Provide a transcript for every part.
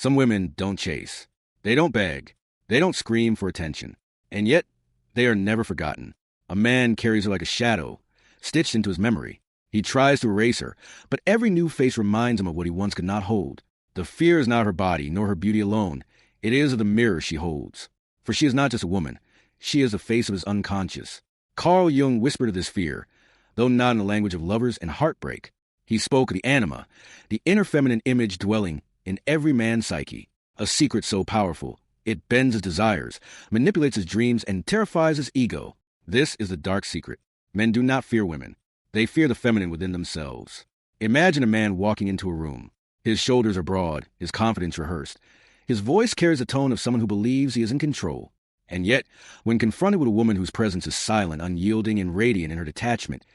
Some women don't chase. They don't beg. They don't scream for attention. And yet, they are never forgotten. A man carries her like a shadow, stitched into his memory. He tries to erase her, but every new face reminds him of what he once could not hold. The fear is not her body, nor her beauty alone. It is of the mirror she holds. For she is not just a woman. She is the face of his unconscious. Carl Jung whispered of this fear, though not in the language of lovers and heartbreak. He spoke of the anima, the inner feminine image dwelling in every man's psyche, a secret so powerful, it bends his desires, manipulates his dreams, and terrifies his ego. This is the dark secret. Men do not fear women. They fear the feminine within themselves. Imagine a man walking into a room. His shoulders are broad, his confidence rehearsed. His voice carries the tone of someone who believes he is in control. And yet, when confronted with a woman whose presence is silent, unyielding, and radiant in her detachment,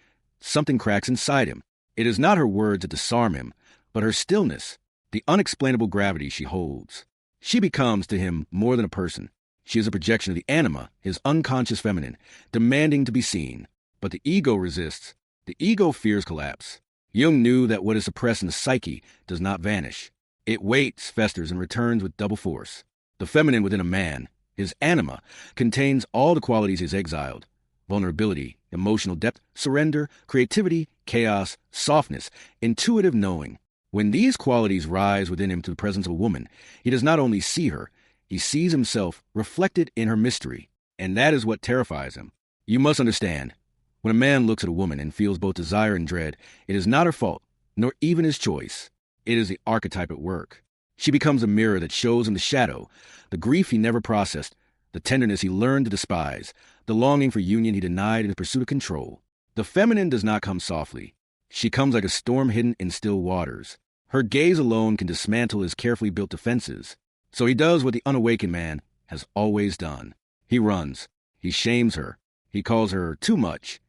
something cracks inside him. It is not her words that disarm him, but her stillness, the unexplainable gravity she holds. She becomes to him more than a person. She is a projection of the anima, his unconscious feminine, demanding to be seen. But the ego resists. The ego fears collapse. Jung knew that what is suppressed in the psyche does not vanish. It waits, festers, and returns with double force. The feminine within a man, his anima, contains all the qualities he has exiled: vulnerability, emotional depth, surrender, creativity, chaos, softness, intuitive knowing. When these qualities rise within him to the presence of a woman, he does not only see her, he sees himself reflected in her mystery, and that is what terrifies him. You must understand, when a man looks at a woman and feels both desire and dread, it is not her fault, nor even his choice. It is the archetype at work. She becomes a mirror that shows him the shadow, the grief he never processed, the tenderness he learned to despise, the longing for union he denied in the pursuit of control. The feminine does not come softly. She comes like a storm hidden in still waters. Her gaze alone can dismantle his carefully built defenses. So he does what the unawakened man has always done. He runs. He shames her. He calls her too much.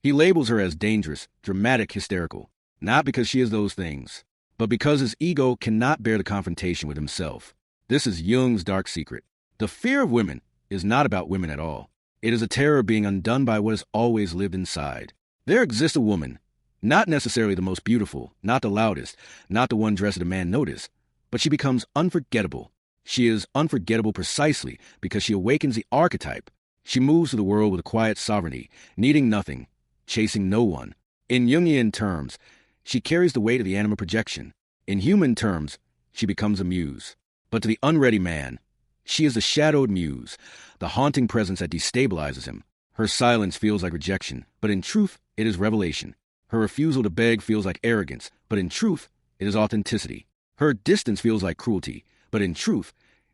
He labels her as dangerous, dramatic, hysterical. Not because she is those things, but because his ego cannot bear the confrontation with himself. This is Jung's dark secret. The fear of women is not about women at all. It is a terror of being undone by what has always lived inside. There exists a woman, not necessarily the most beautiful, not the loudest, not the one dressed that a man noticed, but she becomes unforgettable. She is unforgettable precisely because she awakens the archetype. She moves through the world with a quiet sovereignty, needing nothing, chasing no one. In Jungian terms, she carries the weight of the anima projection. In human terms, she becomes a muse. But to the unready man, she is the shadowed muse, the haunting presence that destabilizes him. Her silence feels like rejection, but in truth, it is revelation. Her refusal to beg feels like arrogance, but in truth, it is authenticity. Her distance feels like cruelty, but in truth,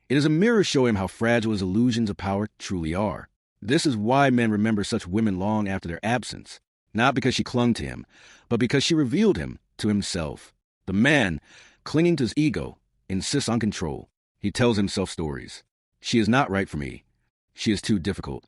it is a mirror showing him how fragile his illusions of power truly are. This is why men remember such women long after their absence, not because she clung to him, but because she revealed him to himself. The man, clinging to his ego, insists on control. He tells himself stories. She is not right for me. She is too difficult.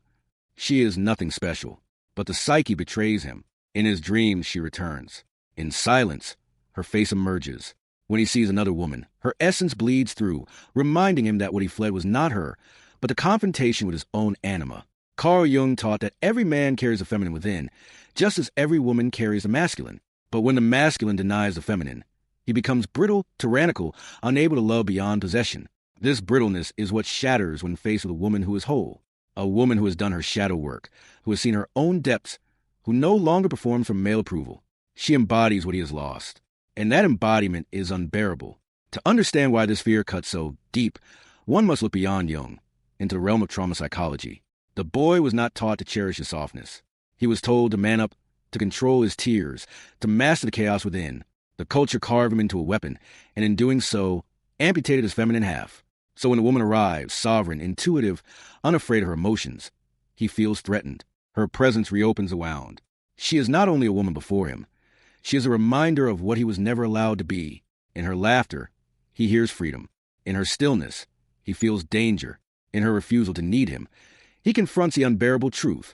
She is nothing special. But the psyche betrays him. In his dreams, she returns. In silence, her face emerges. When he sees another woman, her essence bleeds through, reminding him that what he fled was not her, but the confrontation with his own anima. Carl Jung taught that every man carries the feminine within, just as every woman carries the masculine. But when the masculine denies the feminine, he becomes brittle, tyrannical, unable to love beyond possession. This brittleness is what shatters when faced with a woman who is whole, a woman who has done her shadow work, who has seen her own depths, who no longer performs for male approval. She embodies what he has lost, and that embodiment is unbearable. To understand why this fear cuts so deep, one must look beyond Jung, into the realm of trauma psychology. The boy was not taught to cherish his softness. He was told to man up, to control his tears, to master the chaos within. The culture carved him into a weapon, and in doing so, amputated his feminine half. So when a woman arrives, sovereign, intuitive, unafraid of her emotions, he feels threatened. Her presence reopens a wound. She is not only a woman before him, she is a reminder of what he was never allowed to be. In her laughter, he hears freedom. In her stillness, he feels danger. In her refusal to need him, he confronts the unbearable truth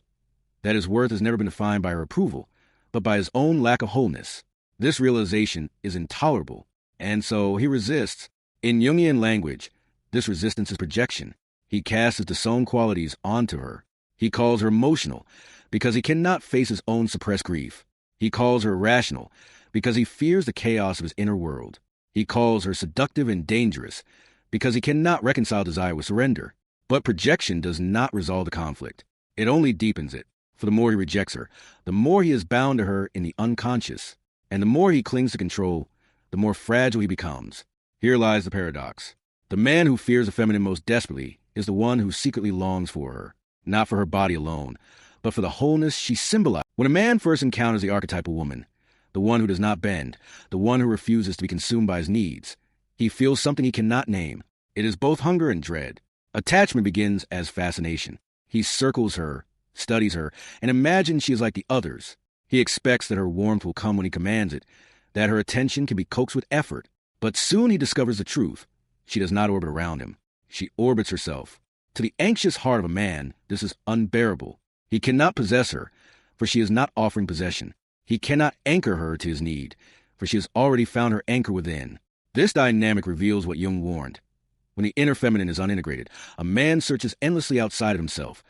that his worth has never been defined by her approval, but by his own lack of wholeness. This realization is intolerable, and so he resists. In Jungian language, this resistance is projection. He casts his disowned qualities onto her. He calls her emotional because he cannot face his own suppressed grief. He calls her irrational because he fears the chaos of his inner world. He calls her seductive and dangerous because he cannot reconcile desire with surrender. But projection does not resolve the conflict. It only deepens it. For the more he rejects her, the more he is bound to her in the unconscious. And the more he clings to control, the more fragile he becomes. Here lies the paradox. The man who fears the feminine most desperately is the one who secretly longs for her, not for her body alone, but for the wholeness she symbolizes. When a man first encounters the archetypal woman, the one who does not bend, the one who refuses to be consumed by his needs, he feels something he cannot name. It is both hunger and dread. Attachment begins as fascination. He circles her, studies her, and imagines she is like the others. He expects that her warmth will come when he commands it, that her attention can be coaxed with effort. But soon he discovers the truth. She does not orbit around him. She orbits herself. To the anxious heart of a man, this is unbearable. He cannot possess her, for she is not offering possession. He cannot anchor her to his need, for she has already found her anchor within. This dynamic reveals what Jung warned. When the inner feminine is unintegrated, a man searches endlessly outside of himself,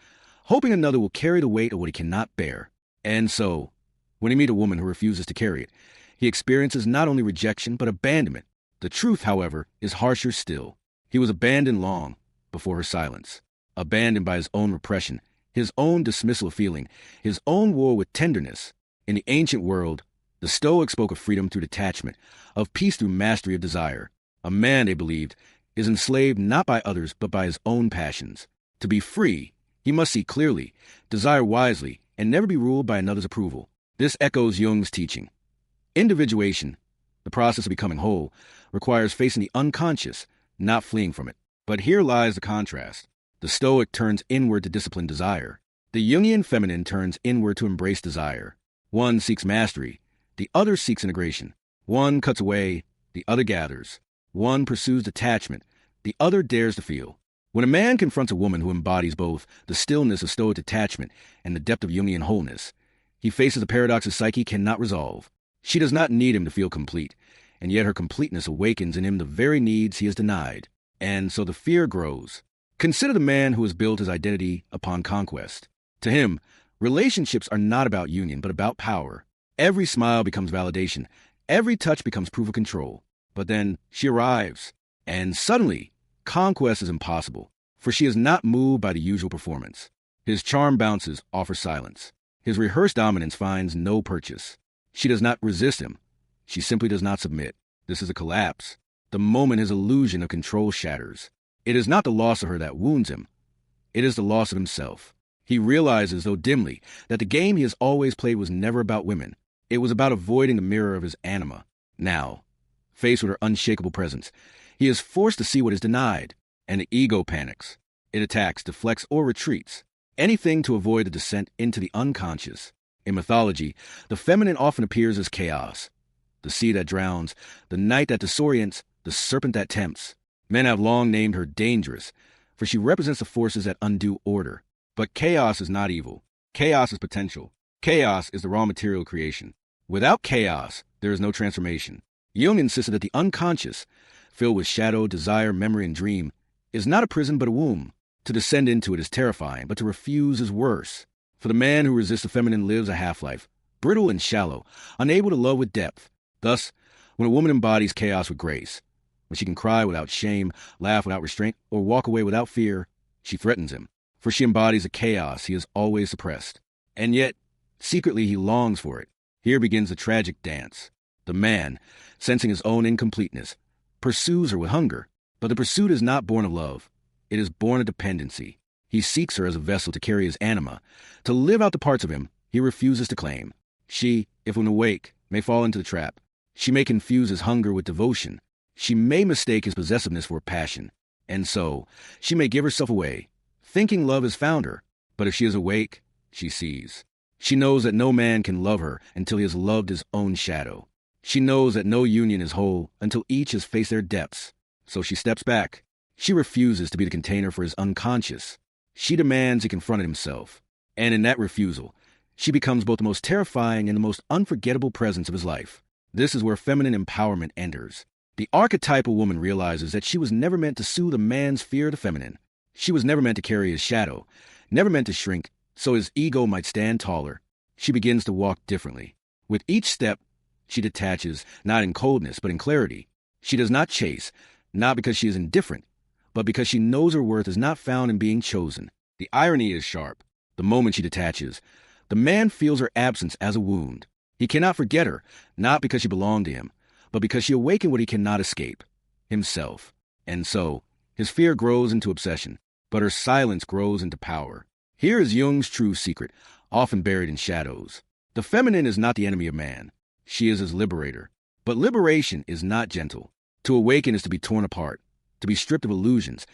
hoping another will carry the weight of what he cannot bear. And so, when he meets a woman who refuses to carry it, he experiences not only rejection, but abandonment. The truth, however, is harsher still. He was abandoned long before her silence, abandoned by his own repression, his own dismissal of feeling, his own war with tenderness. In the ancient world, the Stoics spoke of freedom through detachment, of peace through mastery of desire. A man, they believed, is enslaved not by others, but by his own passions. To be free, he must see clearly, desire wisely, and never be ruled by another's approval. This echoes Jung's teaching. Individuation, the process of becoming whole, requires facing the unconscious, not fleeing from it. But here lies the contrast. The Stoic turns inward to discipline desire. The Jungian feminine turns inward to embrace desire. One seeks mastery, the other seeks integration. One cuts away, the other gathers. One pursues detachment, the other dares to feel. When a man confronts a woman who embodies both the stillness of Stoic detachment and the depth of Jungian wholeness, he faces a paradox his psyche cannot resolve. She does not need him to feel complete, and yet her completeness awakens in him the very needs he has denied. And so the fear grows. Consider the man who has built his identity upon conquest. To him, relationships are not about union, but about power. Every smile becomes validation. Every touch becomes proof of control. But then she arrives, and suddenly, conquest is impossible, for she is not moved by the usual performance. His charm bounces off her silence. His rehearsed dominance finds no purchase. She does not resist him. She simply does not submit. This is a collapse. The moment his illusion of control shatters. It is not the loss of her that wounds him. It is the loss of himself. He realizes, though dimly, that the game he has always played was never about women. It was about avoiding the mirror of his anima. Now, faced with her unshakable presence, he is forced to see what is denied, and the ego panics. It attacks, deflects, or retreats. Anything to avoid the descent into the unconscious. In mythology, the feminine often appears as chaos. The sea that drowns, the night that disorients, the serpent that tempts. Men have long named her dangerous, for she represents the forces that undo order. But chaos is not evil. Chaos is potential. Chaos is the raw material of creation. Without chaos, there is no transformation. Jung insisted that the unconscious, filled with shadow, desire, memory, and dream, is not a prison but a womb. To descend into it is terrifying, but to refuse is worse. For the man who resists the feminine lives a half-life, brittle and shallow, unable to love with depth. Thus, when a woman embodies chaos with grace, when she can cry without shame, laugh without restraint, or walk away without fear, she threatens him. For she embodies a chaos he has always suppressed. And yet, secretly he longs for it. Here begins the tragic dance. The man, sensing his own incompleteness, pursues her with hunger. But the pursuit is not born of love. It is born of dependency. He seeks her as a vessel to carry his anima, to live out the parts of him he refuses to claim. She, if when awake, may fall into the trap. She may confuse his hunger with devotion. She may mistake his possessiveness for passion. And so, she may give herself away, thinking love has found her. But if she is awake, she sees. She knows that no man can love her until he has loved his own shadow. She knows that no union is whole until each has faced their depths. So she steps back. She refuses to be the container for his unconscious. She demands he confront it himself. And in that refusal, she becomes both the most terrifying and the most unforgettable presence of his life. This is where feminine empowerment enters. The archetypal woman realizes that she was never meant to soothe a man's fear of the feminine. She was never meant to carry his shadow, never meant to shrink, so his ego might stand taller. She begins to walk differently. With each step, she detaches, not in coldness, but in clarity. She does not chase, not because she is indifferent, but because she knows her worth is not found in being chosen. The irony is sharp. The moment she detaches, the man feels her absence as a wound. He cannot forget her, not because she belonged to him, but because she awakened what he cannot escape, himself. And so, his fear grows into obsession, but her silence grows into power. Here is Jung's true secret, often buried in shadows. The feminine is not the enemy of man. She is his liberator. But liberation is not gentle. To awaken is to be torn apart, to be stripped of illusions,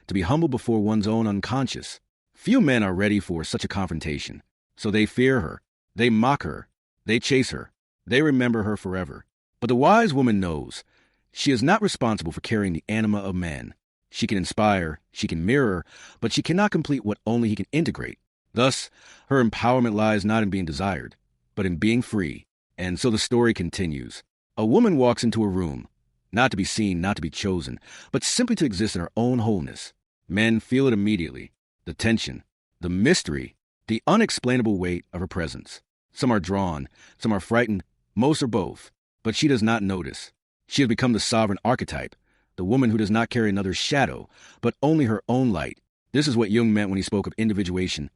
to be humbled before one's own unconscious. Few men are ready for such a confrontation. So they fear her, they mock her, they chase her, they remember her forever. But the wise woman knows she is not responsible for carrying the anima of man. She can inspire, she can mirror, but she cannot complete what only he can integrate. Thus, her empowerment lies not in being desired, but in being free. And so the story continues. A woman walks into a room, not to be seen, not to be chosen, but simply to exist in her own wholeness. Men feel it immediately. The tension, the mystery, the unexplainable weight of her presence. Some are drawn, some are frightened, most are both. But she does not notice. She has become the sovereign archetype, the woman who does not carry another's shadow, but only her own light. This is what Jung meant when he spoke of individuation,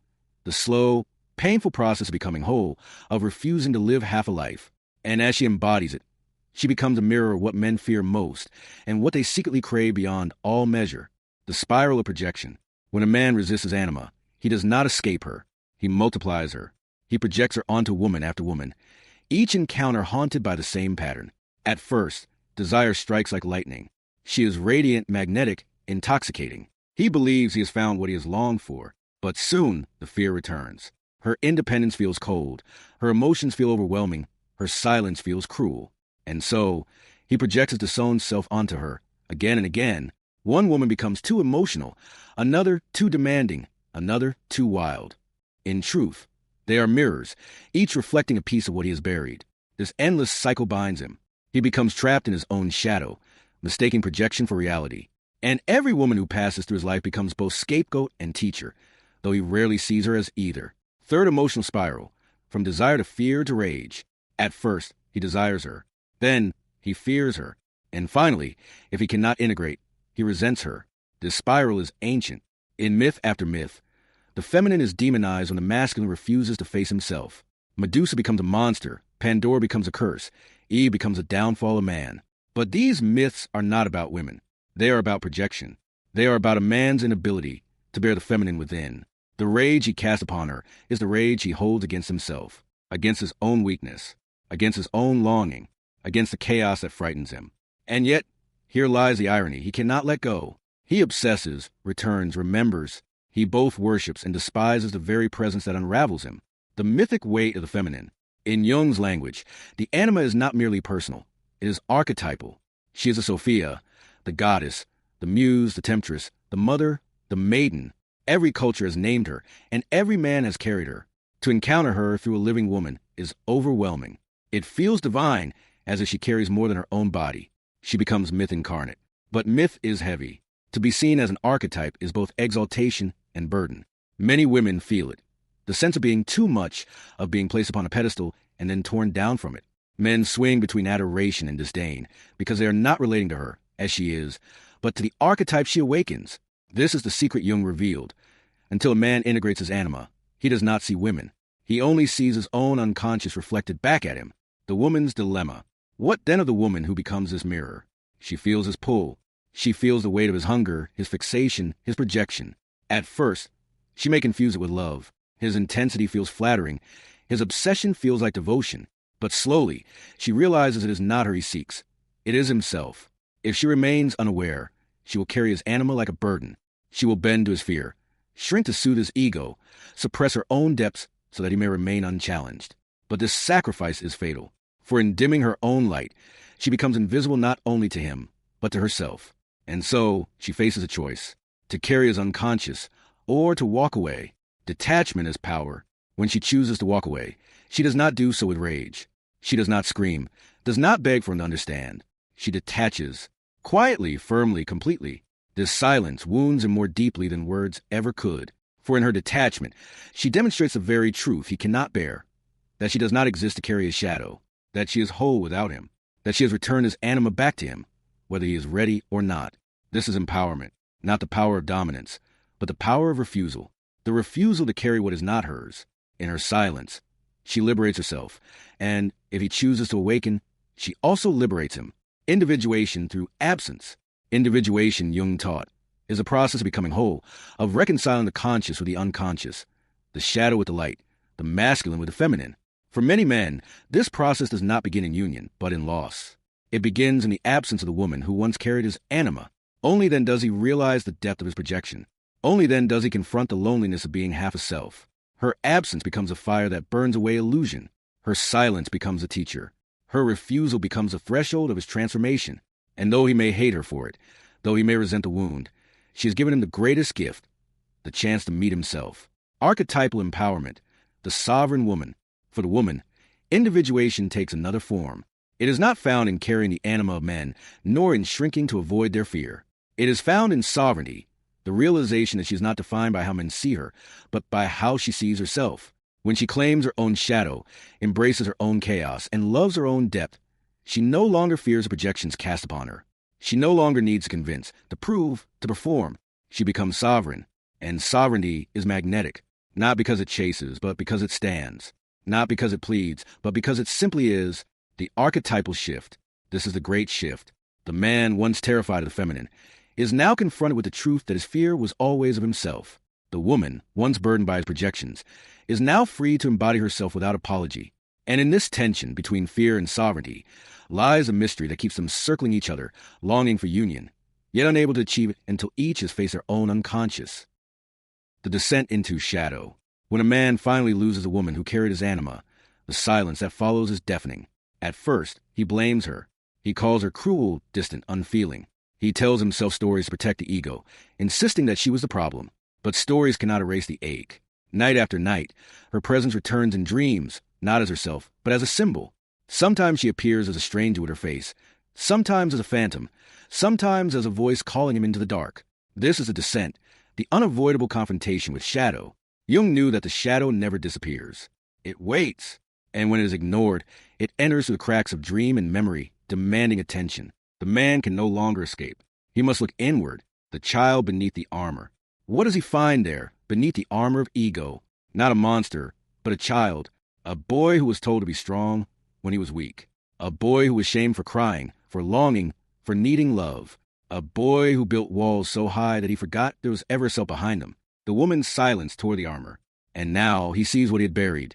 the slow, painful process of becoming whole, of refusing to live half a life. And as she embodies it, she becomes a mirror of what men fear most and what they secretly crave beyond all measure, the spiral of projection. When a man resists his anima, he does not escape her. He multiplies her. He projects her onto woman after woman, each encounter haunted by the same pattern. At first, desire strikes like lightning. She is radiant, magnetic, intoxicating. He believes he has found what he has longed for, but soon the fear returns. Her independence feels cold. Her emotions feel overwhelming. Her silence feels cruel. And so, he projects his disowned self onto her, again and again. One woman becomes too emotional, another too demanding, another too wild. In truth, they are mirrors, each reflecting a piece of what he has buried. This endless cycle binds him. He becomes trapped in his own shadow, mistaking projection for reality. And every woman who passes through his life becomes both scapegoat and teacher, though he rarely sees her as either. Third emotional spiral, from desire to fear to rage. At first, he desires her. Then, he fears her. And finally, if he cannot integrate, he resents her. This spiral is ancient. In myth after myth, the feminine is demonized when the masculine refuses to face himself. Medusa becomes a monster, Pandora becomes a curse, Eve becomes a downfall of man. But these myths are not about women. They are about projection. They are about a man's inability to bear the feminine within. The rage he casts upon her is the rage he holds against himself, against his own weakness, against his own longing, against the chaos that frightens him. And yet, here lies the irony. He cannot let go. He obsesses, returns, remembers. He both worships and despises the very presence that unravels him. The mythic weight of the feminine. In Jung's language, the anima is not merely personal. It is archetypal. She is a Sophia, the goddess, the muse, the temptress, the mother, the maiden. Every culture has named her, and every man has carried her. To encounter her through a living woman is overwhelming. It feels divine, as if she carries more than her own body. She becomes myth incarnate. But myth is heavy. To be seen as an archetype is both exaltation and burden. Many women feel it. The sense of being too much, of being placed upon a pedestal and then torn down from it. Men swing between adoration and disdain because they are not relating to her, as she is, but to the archetype she awakens. This is the secret Jung revealed. Until a man integrates his anima, he does not see women. He only sees his own unconscious reflected back at him. The woman's dilemma. What then of the woman who becomes this mirror? She feels his pull. She feels the weight of his hunger, his fixation, his projection. At first, she may confuse it with love. His intensity feels flattering. His obsession feels like devotion. But slowly, she realizes it is not her he seeks. It is himself. If she remains unaware, she will carry his anima like a burden. She will bend to his fear, shrink to soothe his ego, suppress her own depths so that he may remain unchallenged. But this sacrifice is fatal, for in dimming her own light, she becomes invisible not only to him, but to herself. And so, she faces a choice, to carry his unconscious, or to walk away. Detachment is power. When she chooses to walk away, she does not do so with rage. She does not scream, does not beg for him to understand. She detaches, quietly, firmly, completely. This silence wounds him more deeply than words ever could. For in her detachment, she demonstrates the very truth he cannot bear, that she does not exist to carry his shadow, that she is whole without him, that she has returned his anima back to him, whether he is ready or not. This is empowerment. not the power of dominance, but the power of refusal. The refusal to carry what is not hers. In her silence, she liberates herself, and if he chooses to awaken, she also liberates him. Individuation through absence. Individuation, Jung taught, is a process of becoming whole, of reconciling the conscious with the unconscious, the shadow with the light, the masculine with the feminine. For many men, this process does not begin in union, but in loss. It begins in the absence of the woman who once carried his anima. Only then does he realize the depth of his projection. Only then does he confront the loneliness of being half a self. Her absence becomes a fire that burns away illusion. Her silence becomes a teacher. Her refusal becomes a threshold of his transformation. And though he may hate her for it, though he may resent the wound, she has given him the greatest gift, the chance to meet himself. Archetypal empowerment, the sovereign woman. For the woman, individuation takes another form. It is not found in carrying the anima of men, nor in shrinking to avoid their fear. It is found in sovereignty, the realization that she is not defined by how men see her, but by how she sees herself. When she claims her own shadow, embraces her own chaos, and loves her own depth, she no longer fears the projections cast upon her. She no longer needs to convince, to prove, to perform. She becomes sovereign, and sovereignty is magnetic, not because it chases, but because it stands. Not because it pleads, but because it simply is. The archetypal shift. This is the great shift. The man, once terrified of the feminine, is now confronted with the truth that his fear was always of himself. The woman, once burdened by his projections, is now free to embody herself without apology. And in this tension between fear and sovereignty lies a mystery that keeps them circling each other, longing for union, yet unable to achieve it until each has faced their own unconscious. The descent into shadow. When a man finally loses a woman who carried his anima, the silence that follows is deafening. At first, he blames her. He calls her cruel, distant, unfeeling. He tells himself stories to protect the ego, insisting that she was the problem. But stories cannot erase the ache. Night after night, her presence returns in dreams, not as herself, but as a symbol. Sometimes she appears as a stranger with her face, sometimes as a phantom, sometimes as a voice calling him into the dark. This is a descent, the unavoidable confrontation with shadow. Jung knew that the shadow never disappears. It waits, and when it is ignored, it enters through the cracks of dream and memory, demanding attention. The man can no longer escape. He must look inward, the child beneath the armor. What does he find there, beneath the armor of ego? Not a monster, but a child, a boy who was told to be strong when he was weak, a boy who was shamed for crying, for longing, for needing love, a boy who built walls so high that he forgot there was ever self behind him. The woman's silence tore the armor, and now he sees what he had buried,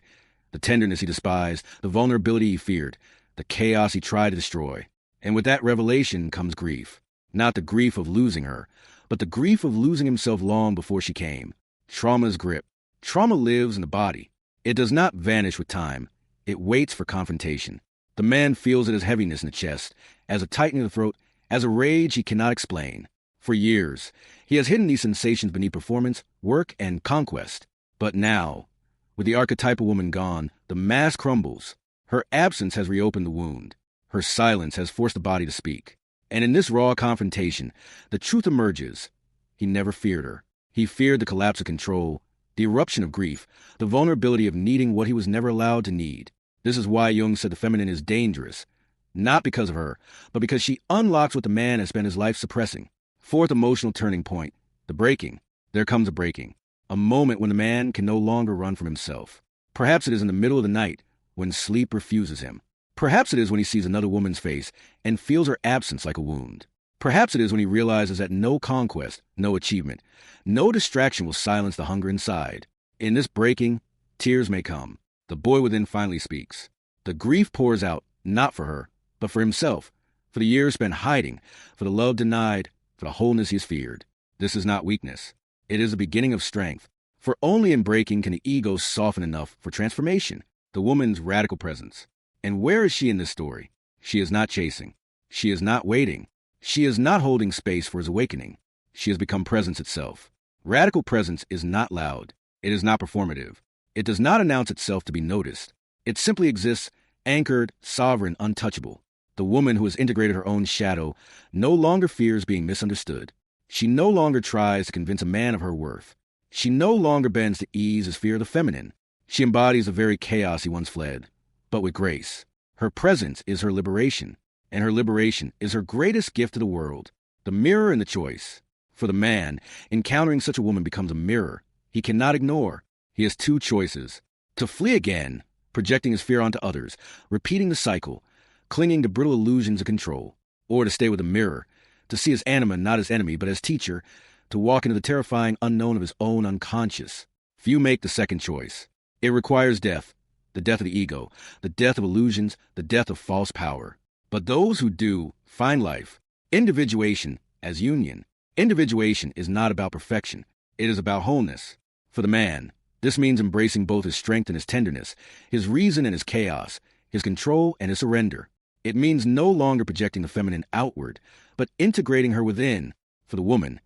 the tenderness he despised, the vulnerability he feared, the chaos he tried to destroy. And with that revelation comes grief, not the grief of losing her, but the grief of losing himself long before she came. Trauma's grip. Trauma lives in the body. It does not vanish with time. It waits for confrontation. The man feels it as heaviness in the chest, as a tightening of the throat, as a rage he cannot explain. For years, he has hidden these sensations beneath performance, work, and conquest. But now, with the archetypal woman gone, the mask crumbles. Her absence has reopened the wound. Her silence has forced the body to speak. And in this raw confrontation, the truth emerges. He never feared her. He feared the collapse of control, the eruption of grief, the vulnerability of needing what he was never allowed to need. This is why Jung said the feminine is dangerous. Not because of her, but because she unlocks what the man has spent his life suppressing. Fourth emotional turning point, the breaking. There comes a breaking. A moment when the man can no longer run from himself. Perhaps it is in the middle of the night, when sleep refuses him. Perhaps it is when he sees another woman's face and feels her absence like a wound. Perhaps it is when he realizes that no conquest, no achievement, no distraction will silence the hunger inside. In this breaking, tears may come. The boy within finally speaks. The grief pours out, not for her, but for himself, for the years spent hiding, for the love denied, for the wholeness he has feared. This is not weakness. It is the beginning of strength. For only in breaking can the ego soften enough for transformation. The woman's radical presence. And where is she in this story? She is not chasing. She is not waiting. She is not holding space for his awakening. She has become presence itself. Radical presence is not loud. It is not performative. It does not announce itself to be noticed. It simply exists, anchored, sovereign, untouchable. The woman who has integrated her own shadow no longer fears being misunderstood. She no longer tries to convince a man of her worth. She no longer bends to ease his fear of the feminine. She embodies the very chaos he once fled, but with grace. Her presence is her liberation, and her liberation is her greatest gift to the world, the mirror and the choice. For For the man, encountering such a woman becomes a mirror he cannot ignore. He has two choices: to flee again, projecting his fear onto others, repeating the cycle, clinging to brittle illusions of control, or to stay with the mirror, to see his anima not as enemy but as teacher, to walk into the terrifying unknown of his own unconscious. Few make the second choice. It requires death, the death of the ego, the death of illusions, the death of false power. But those who do find life. Individuation as union. Individuation is not about perfection. It is about wholeness. For the man, this means embracing both his strength and his tenderness, his reason and his chaos, his control and his surrender. It means no longer projecting the feminine outward, but integrating her within. For the woman,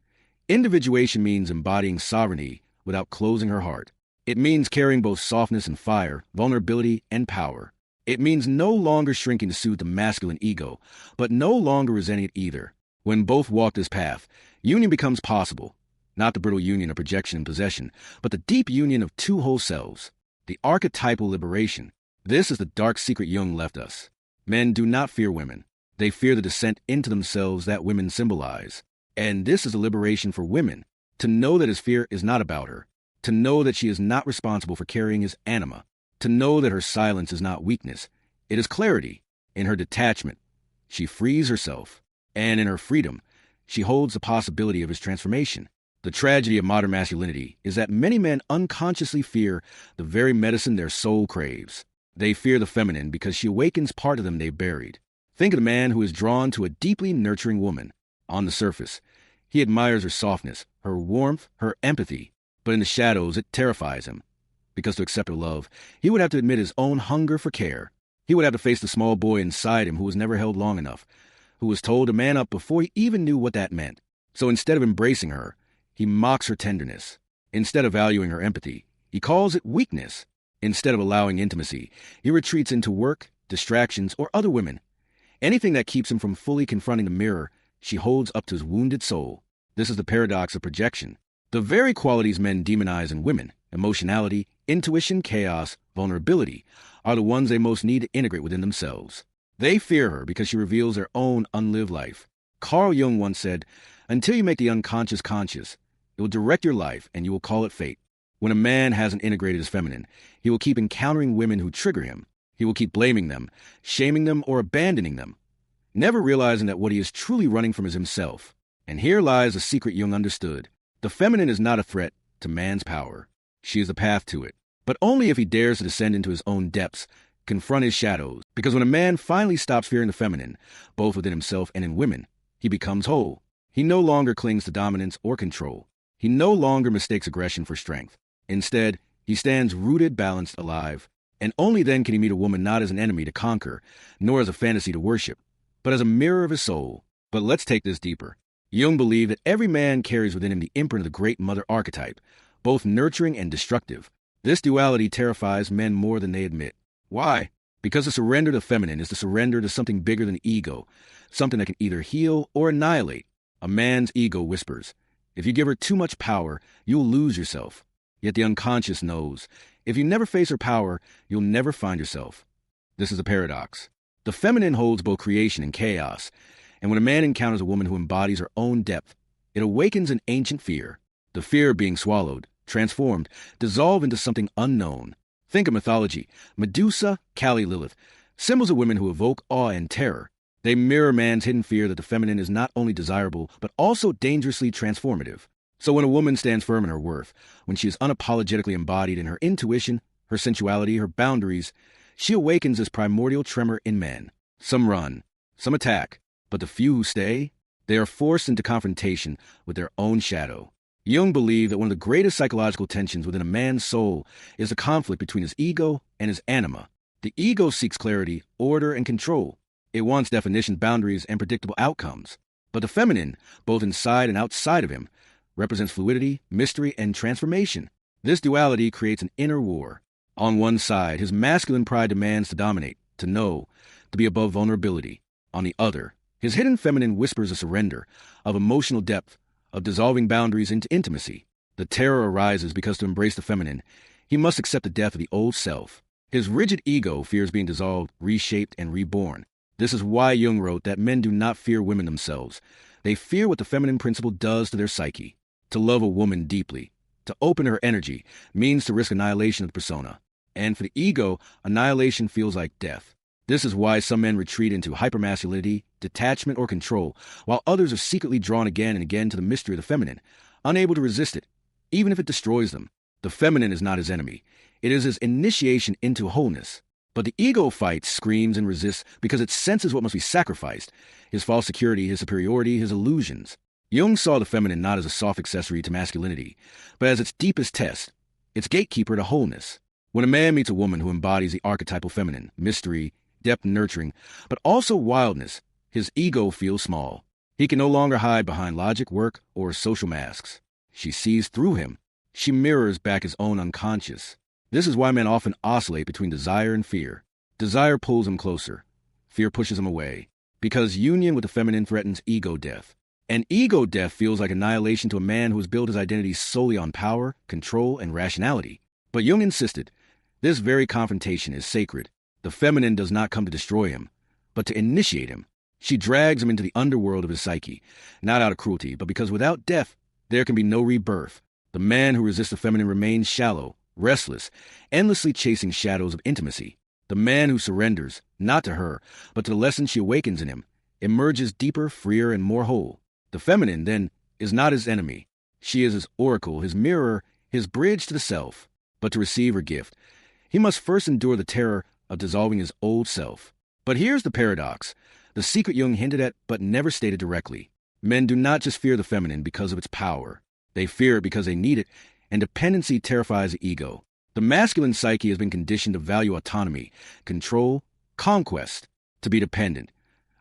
individuation means embodying sovereignty without closing her heart. It means carrying both softness and fire, vulnerability and power. It means no longer shrinking to soothe the masculine ego, but no longer resenting it either. When both walk this path, union becomes possible. Not the brittle union of projection and possession, but the deep union of two whole selves. The archetypal liberation. This is the dark secret Jung left us. Men do not fear women. They fear the descent into themselves that women symbolize. And this is a liberation for women, to know that his fear is not about her, to know that she is not responsible for carrying his anima, to know that her silence is not weakness. It is clarity. In her detachment, she frees herself, and in her freedom, she holds the possibility of his transformation. The tragedy of modern masculinity is that many men unconsciously fear the very medicine their soul craves. They fear the feminine because she awakens part of them they've buried. Think of the man who is drawn to a deeply nurturing woman. On the surface, he admires her softness, her warmth, her empathy, but in the shadows it terrifies him. Because to accept her love, he would have to admit his own hunger for care. He would have to face the small boy inside him who was never held long enough, who was told to man up before he even knew what that meant. So instead of embracing her, he mocks her tenderness. Instead of valuing her empathy, he calls it weakness. Instead of allowing intimacy, he retreats into work, distractions, or other women. Anything that keeps him from fully confronting the mirror, she holds up to his wounded soul. This is the paradox of projection. The very qualities men demonize in women, emotionality, intuition, chaos, vulnerability, are the ones they most need to integrate within themselves. They fear her because she reveals their own unlived life. Carl Jung once said, "Until you make the unconscious conscious, it will direct your life and you will call it fate." When a man hasn't integrated his feminine, he will keep encountering women who trigger him. He will keep blaming them, shaming them, or abandoning them, never realizing that what he is truly running from is himself. And here lies the secret Jung understood. The feminine is not a threat to man's power. She is the path to it. But only if he dares to descend into his own depths, confront his shadows. Because when a man finally stops fearing the feminine, both within himself and in women, he becomes whole. He no longer clings to dominance or control. He no longer mistakes aggression for strength. Instead, he stands rooted, balanced, alive. And only then can he meet a woman not as an enemy to conquer, nor as a fantasy to worship, but as a mirror of his soul. But let's take this deeper. Jung believed that every man carries within him the imprint of the great mother archetype, both nurturing and destructive. This duality terrifies men more than they admit. Why? Because the surrender to the feminine is the surrender to something bigger than the ego, something that can either heal or annihilate. A man's ego whispers, if you give her too much power, you'll lose yourself. Yet the unconscious knows, if you never face her power, you'll never find yourself. This is a paradox. The feminine holds both creation and chaos, and when a man encounters a woman who embodies her own depth, it awakens an ancient fear. The fear of being swallowed, transformed, dissolved into something unknown. Think of mythology, Medusa, Kali, Lilith, symbols of women who evoke awe and terror. They mirror man's hidden fear that the feminine is not only desirable, but also dangerously transformative. So when a woman stands firm in her worth, when she is unapologetically embodied in her intuition, her sensuality, her boundaries, she awakens this primordial tremor in men. Some run, some attack, but the few who stay, they are forced into confrontation with their own shadow. Jung believed that one of the greatest psychological tensions within a man's soul is the conflict between his ego and his anima. The ego seeks clarity, order, and control. It wants definition, boundaries, and predictable outcomes. But the feminine, both inside and outside of him, represents fluidity, mystery, and transformation. This duality creates an inner war. On one side, his masculine pride demands to dominate, to know, to be above vulnerability. On the other, his hidden feminine whispers a surrender, of emotional depth, of dissolving boundaries into intimacy. The terror arises because to embrace the feminine, he must accept the death of the old self. His rigid ego fears being dissolved, reshaped, and reborn. This is why Jung wrote that men do not fear women themselves. They fear what the feminine principle does to their psyche. To love a woman deeply, to open her energy, means to risk annihilation of the persona. And for the ego, annihilation feels like death. This is why some men retreat into hypermasculinity, detachment, or control, while others are secretly drawn again and again to the mystery of the feminine, unable to resist it, even if it destroys them. The feminine is not his enemy. It is his initiation into wholeness. But the ego fights, screams, and resists because it senses what must be sacrificed: his false security, his superiority, his illusions. Jung saw the feminine not as a soft accessory to masculinity, but as its deepest test, its gatekeeper to wholeness. When a man meets a woman who embodies the archetypal feminine, mystery, depth, nurturing, but also wildness, his ego feels small. He can no longer hide behind logic, work, or social masks. She sees through him. She mirrors back his own unconscious. This is why men often oscillate between desire and fear. Desire pulls him closer. Fear pushes him away. Because union with the feminine threatens ego death. And ego death feels like annihilation to a man who has built his identity solely on power, control, and rationality. But Jung insisted, this very confrontation is sacred. The feminine does not come to destroy him, but to initiate him. She drags him into the underworld of his psyche, not out of cruelty, but because without death, there can be no rebirth. The man who resists the feminine remains shallow, restless, endlessly chasing shadows of intimacy. The man who surrenders, not to her, but to the lesson she awakens in him, emerges deeper, freer, and more whole. The feminine, then, is not his enemy. She is his oracle, his mirror, his bridge to the self. But to receive her gift, he must first endure the terror of dissolving his old self. But here's the paradox, the secret Jung hinted at but never stated directly. Men do not just fear the feminine because of its power. They fear it because they need it, and dependency terrifies the ego. The masculine psyche has been conditioned to value autonomy, control, conquest. To be dependent,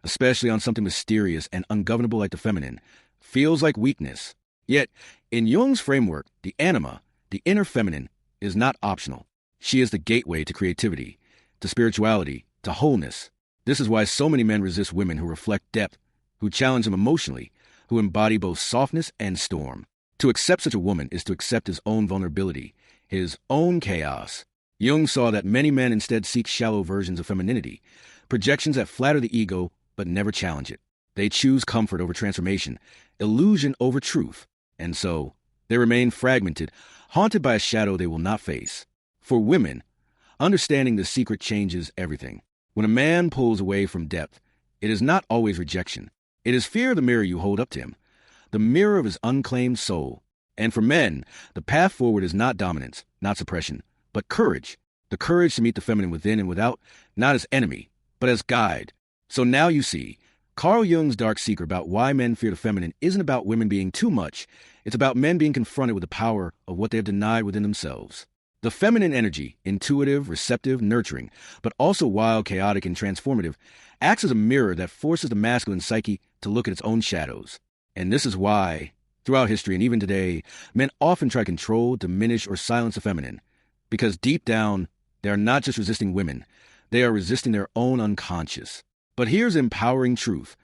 especially on something mysterious and ungovernable like the feminine, feels like weakness. Yet, in Jung's framework, the anima, the inner feminine, is not optional. She is the gateway to creativity, to spirituality, to wholeness. This is why so many men resist women who reflect depth, who challenge them emotionally, who embody both softness and storm. To accept such a woman is to accept his own vulnerability, his own chaos. Jung saw that many men instead seek shallow versions of femininity, projections that flatter the ego but never challenge it. They choose comfort over transformation, illusion over truth, and so they remain fragmented, haunted by a shadow they will not face. For women, understanding the secret changes everything. When a man pulls away from depth, it is not always rejection. It is fear of the mirror you hold up to him, the mirror of his unclaimed soul. And for men, the path forward is not dominance, not suppression, but courage. The courage to meet the feminine within and without, not as enemy, but as guide. So now you see, Carl Jung's dark secret about why men fear the feminine isn't about women being too much. It's about men being confronted with the power of what they have denied within themselves. The feminine energy, intuitive, receptive, nurturing, but also wild, chaotic, and transformative, acts as a mirror that forces the masculine psyche to look at its own shadows. And this is why, throughout history and even today, men often try to control, diminish, or silence the feminine. Because deep down, they are not just resisting women, they are resisting their own unconscious. But here's empowering truth.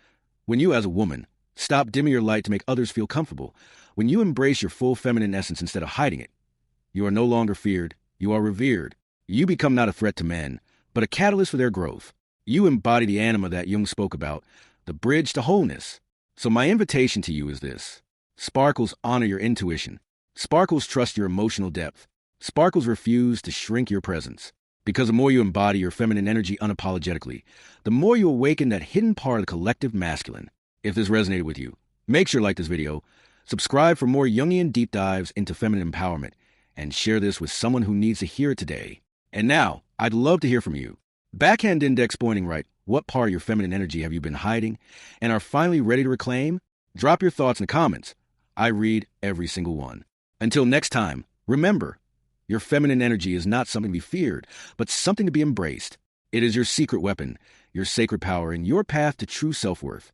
When you, as a woman, stop dimming your light to make others feel comfortable, when you embrace your full feminine essence instead of hiding it, you are no longer feared, you are revered. You become not a threat to men, but a catalyst for their growth. You embody the anima that Jung spoke about, the bridge to wholeness. So my invitation to you is this. Sparkles honor your intuition. Sparkles trust your emotional depth. Sparkles refuse to shrink your presence. Because the more you embody your feminine energy unapologetically, the more you awaken that hidden part of the collective masculine. If this resonated with you, make sure to like this video, subscribe for more Jungian deep dives into feminine empowerment, and share this with someone who needs to hear it today. And now, I'd love to hear from you. Backhand index pointing right, what part of your feminine energy have you been hiding and are finally ready to reclaim? Drop your thoughts in the comments. I read every single one. Until next time, remember, your feminine energy is not something to be feared, but something to be embraced. It is your secret weapon, your sacred power, and your path to true self-worth.